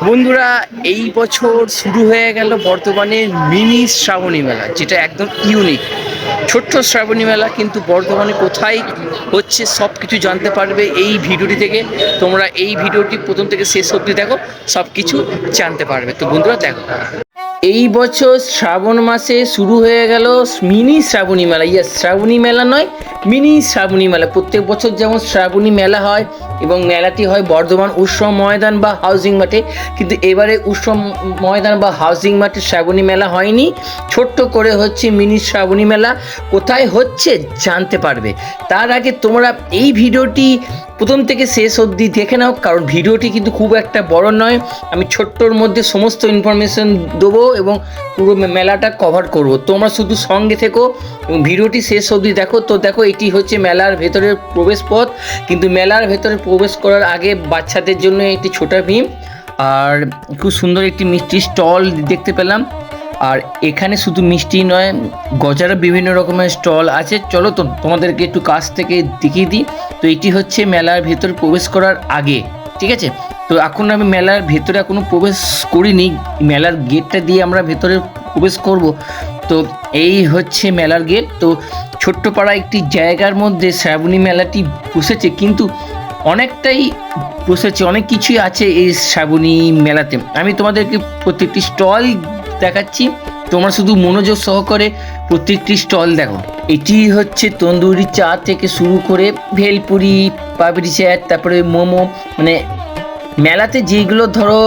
বন্ধুরা, এই বছর শুরু হয়ে গেল বর্ধমানে মিনি শ্রাবণী মেলা, যেটা একদম ইউনিক। ছোট্ট শ্রাবণী মেলা, কিন্তু বর্ধমানে কোথায় হচ্ছে সব কিছু জানতে পারবে এই ভিডিওটি থেকে। তোমরা এই ভিডিওটি প্রথম থেকে শেষ অবধি দেখো, সব কিছু জানতে পারবে। তো বন্ধুরা দেখো, এই বছর শ্রাবণ মাসে শুরু হয়ে গেল মিনি শ্রাবণী মেলা। ইয়েস, শ্রাবণী মেলা নয়, মিনি শ্রাবণী মেলা। প্রত্যেক বছর যেমন শ্রাবণী মেলা হয় এবং মেলাটি হয় বর্ধমান উৎসব ময়দান বা হাউজিং মাঠে, কিন্তু এবারে উৎসব ময়দান বা হাউজিং মাঠে শ্রাবণী মেলা হয়নি, ছোট্ট করে হচ্ছে মিনি শ্রাবণী মেলা। কোথায় হচ্ছে জানতে পারবে। তার আগে তোমরা এই ভিডিওটি প্রথম থেকে শেষ অবধি দেখে নাও, কারণ ভিডিওটি কিন্তু খুব একটা বড় নয়। আমি ছোট্টর মধ্যে সমস্ত ইনফরমেশন দেবো এবং পুরো মেলাটা কভার করব। তোমরা শুধু সঙ্গে থেকো এবং ভিডিওটি শেষ অবধি দেখো। তো দেখো, এটি হচ্ছে মেলার ভেতরের প্রবেশ পথ, কিন্তু মেলার ভেতরে প্রবেশ করার আগে বাচ্চাদের জন্য একটি ছোটা ভীম আর খুব সুন্দর একটি মিষ্টি স্টল দেখতে পেলাম। আর এখানে শুধু মিষ্টি নয়, গজারও বিভিন্ন রকমের স্টল আছে। চলো তো তোমাদেরকে একটু কাছ থেকে দেখিয়ে দিই। তো এটি হচ্ছে মেলার ভেতর প্রবেশ করার আগে, ঠিক আছে? তো এখন আমি মেলার ভেতরে এখনো প্রবেশ করিনি, মেলার গেটটা দিয়ে আমরা ভেতরে প্রবেশ করব। তো এই হচ্ছে মেলার গেট। তো ছোট্ট পাড়া একটি জায়গার মধ্যে শ্রাবণী মেলাটি বসেছে, কিন্তু অনেকটাই বসেছে, অনেক কিছুই আছে এই শ্রাবণী মেলাতে। আমি তোমাদেরকে প্রত্যেকটি স্টল দেখাচ্ছি, তোমরা শুধু মনোযোগ সহকারে প্রত্যেকটি স্টল দেখো। এটি হচ্ছে তন্দুরি চা থেকে শুরু করে ভেলপুরি, পাপড়ি চাট, তারপরে মোমো, মানে মেলাতে যেগুলো ধরো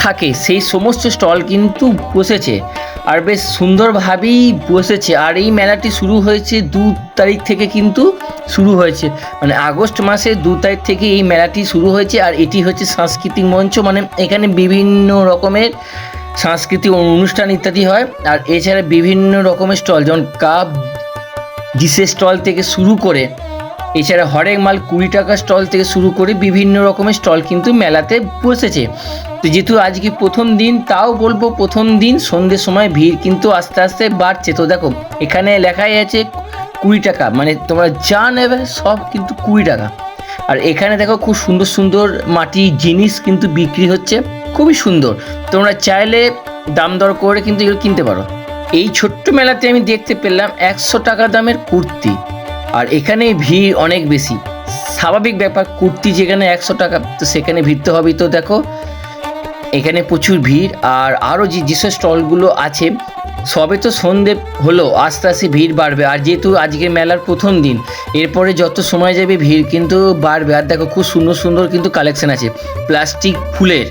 থাকে সেই সমস্ত স্টল কিন্তু বসেছে, আর বেশ সুন্দরভাবেই বসেছে। আর এই মেলাটি শুরু হয়েছে 2 তারিখ থেকে, কিন্তু শুরু হয়েছে মানে আগস্ট মাসের 2 তারিখ থেকে এই মেলাটি শুরু হয়েছে। আর এটি হচ্ছে সাংস্কৃতিক মঞ্চ, মানে এখানে বিভিন্ন রকমের সাংস্কৃতিক অনুষ্ঠান ইত্যাদি হয়। আর এছাড়া বিভিন্ন রকমের স্টল, যেমন কাপ ডিশের স্টল থেকে শুরু করে, এছাড়া হরেক মাল 20 টাকা স্টল থেকে শুরু করে বিভিন্ন রকমের স্টল কিন্তু মেলাতে বসেছে। তো যেহেতু আজকে প্রথম দিন, তাও বলবো প্রথম দিন সন্ধ্যের সময় ভিড় কিন্তু আস্তে আস্তে বাড়ছে। তো দেখো, এখানে লেখাই আছে 20 টাকা, মানে তোমরা যা নেবে সব কিন্তু 20 টাকা। আর এখানে দেখো খুব সুন্দর সুন্দর মাটির জিনিস কিন্তু বিক্রি হচ্ছে, খুবই সুন্দর। তোমরা চাইলে দাম দর করে কিন্তু এগুলো কিনতে পারো। এই ছোট্ট মেলাতে আমি দেখতে পেলাম 100 টাকা দামের কুর্তি, আর এখানে ভিড় অনেক বেশি। স্বাভাবিক ব্যাপার, কুর্তি যেখানে 100 টাকা, তো সেখানে ভিড় তো হবেই। তো দেখো, এখানে প্রচুর ভিড়। আর আরও যেসব স্টলগুলো আছে, সবে তো সন্ধে হলো, আস্তে আস্তে ভিড় বাড়বে। আর যেহেতু আজকের মেলার প্রথম দিন, এরপরে যত সময় যাবে ভিড় কিন্তু বাড়বে। আর দেখো, খুব সুন্দর সুন্দর কিন্তু কালেকশন আছে প্লাস্টিক ফুলের।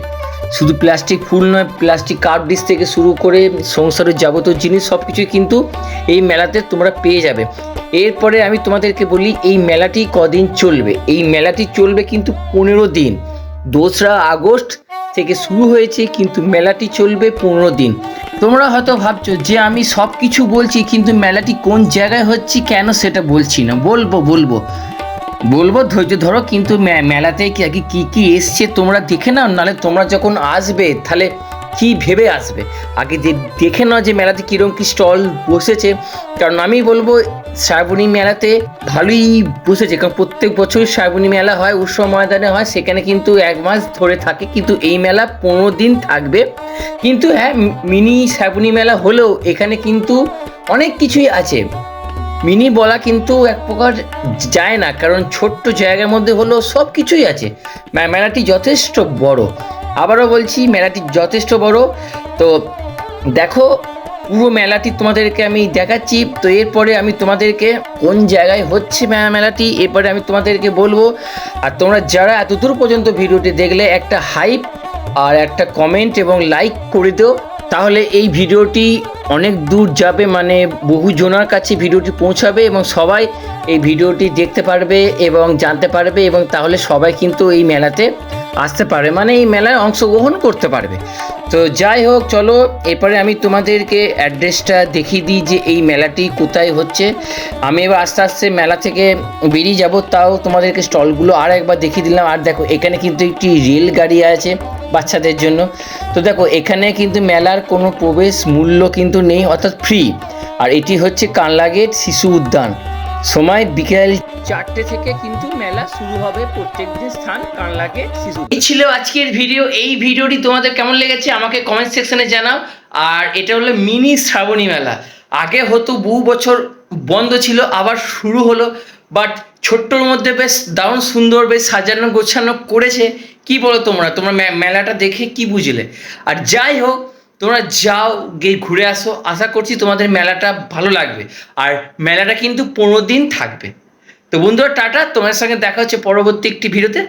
শুধু প্লাস্টিক ফুল নয়, প্লাস্টিক কাপ ডিশ থেকে শুরু করে সংসারের যাবতীয় জিনিস সব কিছুই কিন্তু এই মেলাতে তোমরা পেয়ে যাবে। এরপরে আমি তোমাদেরকে বলি, এই মেলাটি কদিন চলবে। এই মেলাটি চলবে কিন্তু 15 দিন। 2রা আগস্ট থেকে শুরু হয়েছে, কিন্তু মেলাটি চলবে 15 দিন। তোমরা হয়তো ভাবছো যে আমি সব কিছু বলছি, কিন্তু মেলাটি কোন জায়গায় হচ্ছে কেন সেটা বলছি না। বলবো ধৈর্য ধরো। কিন্তু মেলাতে কি কি এসছে তোমরা দেখে নাও, নাহলে তোমরা যখন আসবে তাহলে কি ভেবে আসবে। আগে দেখে নাও যে মেলাতে কীরকম কী স্টল বসেছে। কারণ আমি বলবো শ্রাবণী মেলাতে ভালোই বসেছে, কারণ প্রত্যেক বছরই শ্রাবণী মেলা হয়, উৎসব ময়দানে হয়, সেখানে কিন্তু 1 মাস ধরে থাকে। কিন্তু এই মেলা 15 দিন থাকবে। কিন্তু হ্যাঁ, মিনি শ্রাবণী মেলা হলেও এখানে কিন্তু অনেক কিছুই আছে। মিনি বলা কিন্তু এক প্রকার যায় না, কারণ ছোট্ট জায়গার মধ্যে হলেও সব কিছুই আছে। মেলাটি যথেষ্ট বড়। আবারও বলছি, মেলাটি যথেষ্ট বড়। তো দেখো, পুরো মেলাটি তোমাদেরকে আমি দেখাচ্ছি। তো এরপরে আমি তোমাদেরকে কোন জায়গায় হচ্ছে মেলাটি এরপরে আমি তোমাদেরকে বলবো। আর তোমরা যারা এতদূর পর্যন্ত ভিডিওটি দেখলে, একটা হাইপ আর একটা কমেন্ট এবং লাইক করে দিও, তাহলে এই ভিডিওটি অনেক দূর যাবে, মানে বহু জনের কাছে ভিডিওটি পৌঁছাবে এবং সবাই এই ভিডিওটি দেখতে পারবে এবং জানতে পারবে, এবং তাহলে সবাই কিন্তু এই মেলাতে আসতে পারবে, মানে এই মেলায় অংশগ্রহণ করতে পারবে। তো যাই হোক, চলো এরপরে আমি তোমাদেরকে অ্যাড্রেসটা দেখিয়ে দিই যে এই মেলাটি কোথায় হচ্ছে। আমি এবার আস্তে আস্তে মেলা থেকে বেরিয়ে যাব, তাও তোমাদেরকে স্টলগুলো আর একবার দেখিয়ে দিলাম। আর দেখো, এখানে কিন্তু একটি রেল গাড়ি আছে বাচ্চাদের জন্য। তো দেখো, এখানে কিন্তু মেলার কোনো প্রবেশ মূল্য কিন্তু নেই, অর্থাৎ ফ্রি। আর এটি হচ্ছে কানলা গেট শিশু উদ্যান। সময় বিকেল 4টে থেকে কিন্তু মেলা শুরু হবে প্রত্যেকটি স্থান কানলাকে শিশু। এই ছিল আজকের ভিডিও। এই ভিডিওটি তোমাদের কেমন লেগেছে আমাকে কমেন্ট সেকশনে জানাও। আর এটা হলো মিনি শ্রাবণী মেলা। আগে হতো, বহু বছর বন্ধ ছিল, আবার শুরু হলো। বাট ছোট্টর মধ্যে বেশ দারুণ সুন্দর, বেশ সাজানো গোছানো করেছে। কি বলো তোমরা তোমরা মেলাটা দেখে কি বুঝলে? আর যাই হোক, তোমরা যাও, গিয়ে ঘুরে আসো। আশা করছি তোমাদের মেলাটা ভালো লাগবে। আর মেলাটা কিন্তু 15 দিন থাকবে। তো বন্ধুরা, টাটা। তোমার সঙ্গে দেখা হচ্ছে পরবর্তী একটি ভিডিওতে।